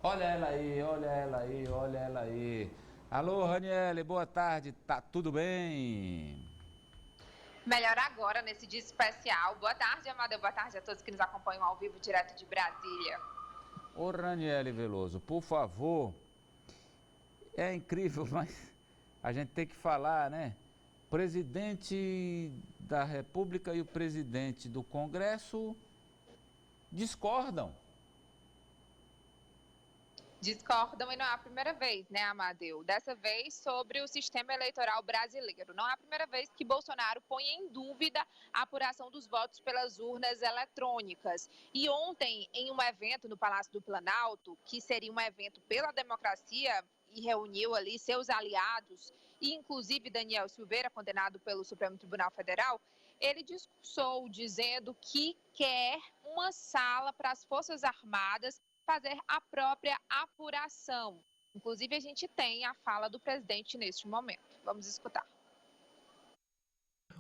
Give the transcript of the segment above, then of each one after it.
Olha ela aí, olha ela aí, olha ela aí. Alô, Raniele, boa tarde, tá tudo bem? Melhor agora, nesse dia especial. Boa tarde, Amadeu. Boa tarde a todos que nos acompanham ao vivo, direto de Brasília. Ô, Raniele Veloso, por favor, é incrível, mas a gente tem que falar, né? Presidente da República e o presidente do Congresso discordam. Discordam e não é a primeira vez, né, Amadeu? Dessa vez sobre o sistema eleitoral brasileiro. Não é a primeira vez que Bolsonaro põe em dúvida a apuração dos votos pelas urnas eletrônicas. E ontem, em um evento no Palácio do Planalto, que seria um evento pela democracia, e reuniu ali seus aliados, e inclusive Daniel Silveira, condenado pelo Supremo Tribunal Federal, ele discursou dizendo que quer uma sala para as Forças Armadas fazer a própria apuração. Inclusive, a gente tem a fala do presidente neste momento. Vamos escutar.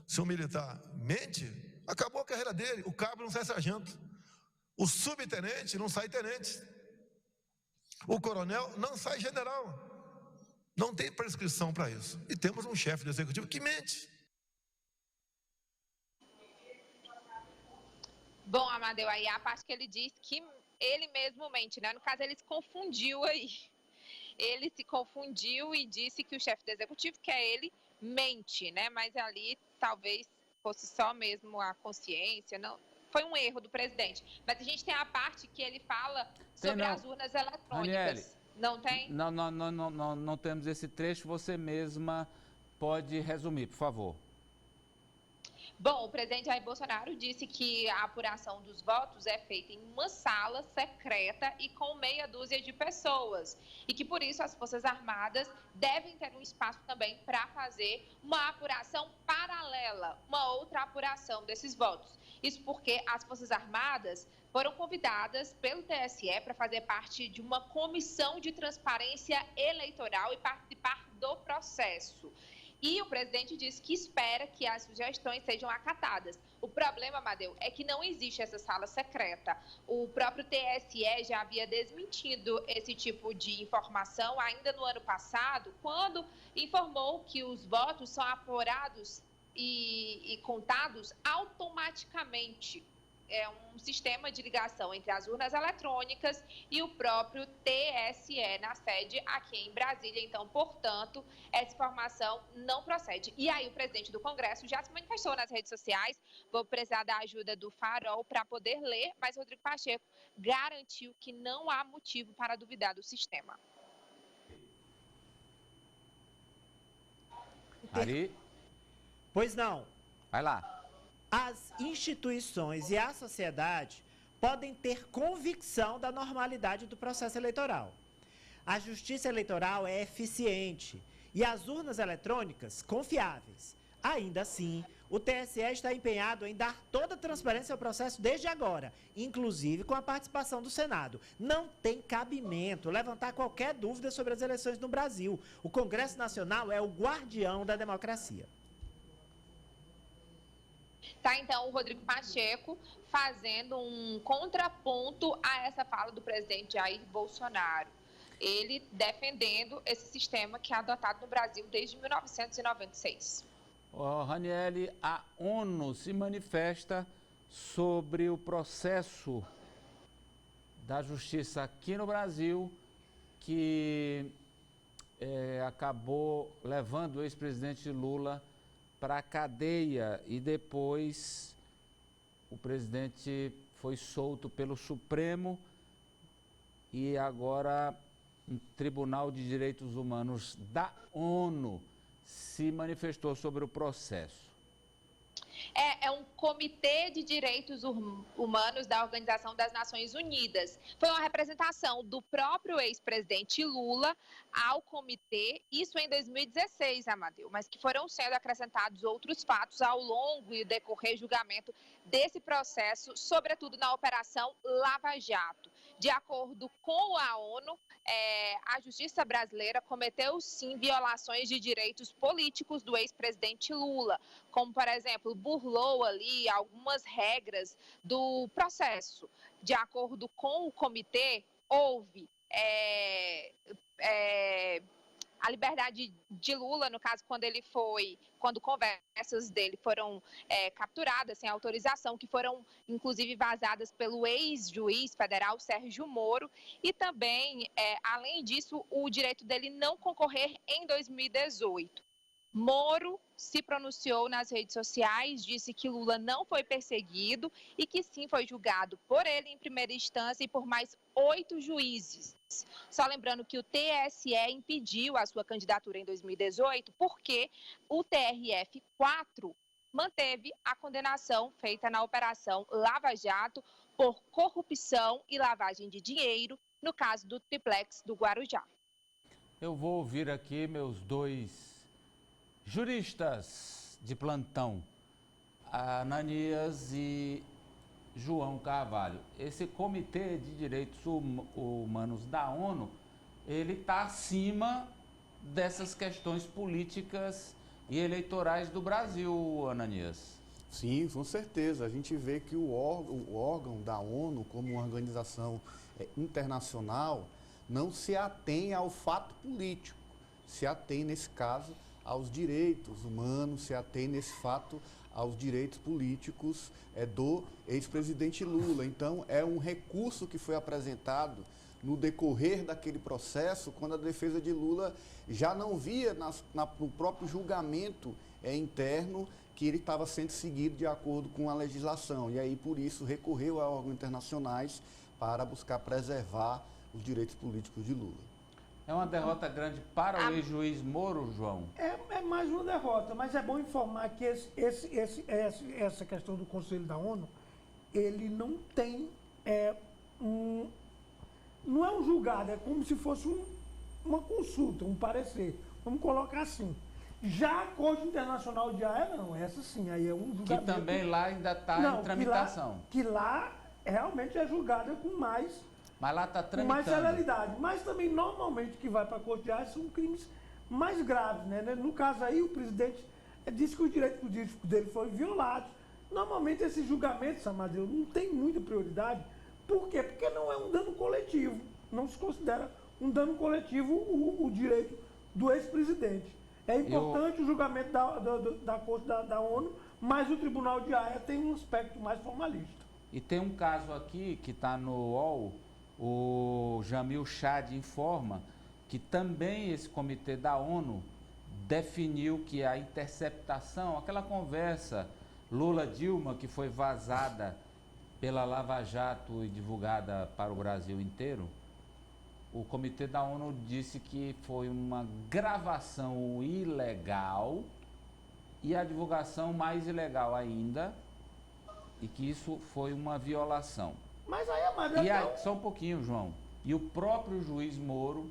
Se um militar mente, acabou a carreira dele. O cabo não sai sargento. O subtenente não sai tenente. O coronel não sai general. Não tem prescrição para isso. E temos um chefe do executivo que mente. Bom, Amadeu, aí a parte que ele diz que ele mesmo mente, né? No caso, ele se confundiu aí. Ele se confundiu e disse que o chefe do executivo, que é ele, mente, né? Mas ali talvez fosse só mesmo a consciência, não. Foi um erro do presidente. Mas a gente tem a parte que ele fala sobre as urnas eletrônicas. Raniele, não tem? Não temos esse trecho, você mesma pode resumir, por favor. Bom, o presidente Jair Bolsonaro disse que a apuração dos votos é feita em uma sala secreta e com meia dúzia de pessoas. E que, por isso, as Forças Armadas devem ter um espaço também para fazer uma apuração paralela, uma outra apuração desses votos. Isso porque as Forças Armadas foram convidadas pelo TSE para fazer parte de uma comissão de transparência eleitoral e participar do processo. E o presidente disse que espera que as sugestões sejam acatadas. O problema, Amadeu, é que não existe essa sala secreta. O próprio TSE já havia desmentido esse tipo de informação ainda no ano passado, quando informou que os votos são apurados e contados automaticamente. É um sistema de ligação entre as urnas eletrônicas e o próprio TSE na sede aqui em Brasília. Então, portanto, essa informação não procede. E aí o presidente do Congresso já se manifestou nas redes sociais. Vou precisar da ajuda do Farol para poder ler, mas Rodrigo Pacheco garantiu que não há motivo para duvidar do sistema. Ari? Pois não. Vai lá. As instituições e a sociedade podem ter convicção da normalidade do processo eleitoral. A justiça eleitoral é eficiente e as urnas eletrônicas confiáveis. Ainda assim, o TSE está empenhado em dar toda a transparência ao processo desde agora, inclusive com a participação do Senado. Não tem cabimento levantar qualquer dúvida sobre as eleições no Brasil. O Congresso Nacional é o guardião da democracia. Tá, então, o Rodrigo Pacheco fazendo um contraponto a essa fala do presidente Jair Bolsonaro. Ele defendendo esse sistema que é adotado no Brasil desde 1996. Raniele, a ONU se manifesta sobre o processo da justiça aqui no Brasil que acabou levando o ex-presidente Lula para a cadeia e depois o presidente foi solto pelo Supremo e agora um Tribunal de Direitos Humanos da ONU se manifestou sobre o processo. É um comitê de direitos humanos da Organização das Nações Unidas. Foi uma representação do próprio ex-presidente Lula ao comitê, isso em 2016, Amadeu, mas que foram sendo acrescentados outros fatos ao longo e decorrer julgamento desse processo, sobretudo na Operação Lava Jato. De acordo com a ONU, a justiça brasileira cometeu, sim, violações de direitos políticos do ex-presidente Lula, como, por exemplo, burlou ali algumas regras do processo. De acordo com o comitê, houve a liberdade de Lula, no caso, quando conversas dele foram capturadas sem autorização, que foram, inclusive, vazadas pelo ex-juiz federal Sérgio Moro, e também, além disso, o direito dele não concorrer em 2018. Moro se pronunciou nas redes sociais, disse que Lula não foi perseguido e que sim foi julgado por ele em primeira instância e por mais 8 juízes. Só lembrando que o TSE impediu a sua candidatura em 2018 porque o TRF4 manteve a condenação feita na Operação Lava Jato por corrupção e lavagem de dinheiro, no caso do triplex do Guarujá. Eu vou ouvir aqui meus dois juristas de plantão, Ananias e João Carvalho. Esse Comitê de Direitos Humanos da ONU, ele está acima dessas questões políticas e eleitorais do Brasil, Ananias. Sim, com certeza. A gente vê que o órgão da ONU, como uma organização internacional, não se atém ao fato político, se atém, nesse caso, aos direitos humanos, se atém nesse fato aos direitos políticos do ex-presidente Lula. Então, é um recurso que foi apresentado no decorrer daquele processo, quando a defesa de Lula já não via no próprio julgamento interno que ele estava sendo seguido de acordo com a legislação. E aí, por isso, recorreu a órgãos internacionais para buscar preservar os direitos políticos de Lula. É uma derrota grande para o ex-juiz Moro, João? É mais uma derrota, mas é bom informar que essa questão do Conselho da ONU, ele não tem não é um julgado, é como se fosse uma consulta, um parecer. Vamos colocar assim. Já a Corte Internacional de Haia, não, essa sim, aí é um julgamento. Que também lá ainda está em tramitação. Que lá realmente é julgada com mais... Mas lá está tramitando. Com mais celeridade. Mas também, normalmente, o que vai para a Corte de Haia são crimes mais graves, né? No caso aí, o presidente disse que os direitos políticos dele foram violados. Normalmente, esses julgamentos, Amadeu, não tem muita prioridade. Por quê? Porque não é um dano coletivo. Não se considera um dano coletivo o direito do ex-presidente. É importante o julgamento da Corte da ONU, mas o Tribunal de Haia tem um aspecto mais formalista. E tem um caso aqui que está no UOL, o Jamil Chad informa que também esse comitê da ONU definiu que a interceptação, aquela conversa Lula-Dilma que foi vazada pela Lava Jato e divulgada para o Brasil inteiro, o comitê da ONU disse que foi uma gravação ilegal e a divulgação mais ilegal ainda, e que isso foi uma violação. Mas aí, Amadeu, e aí, só um pouquinho, João. E o próprio juiz Moro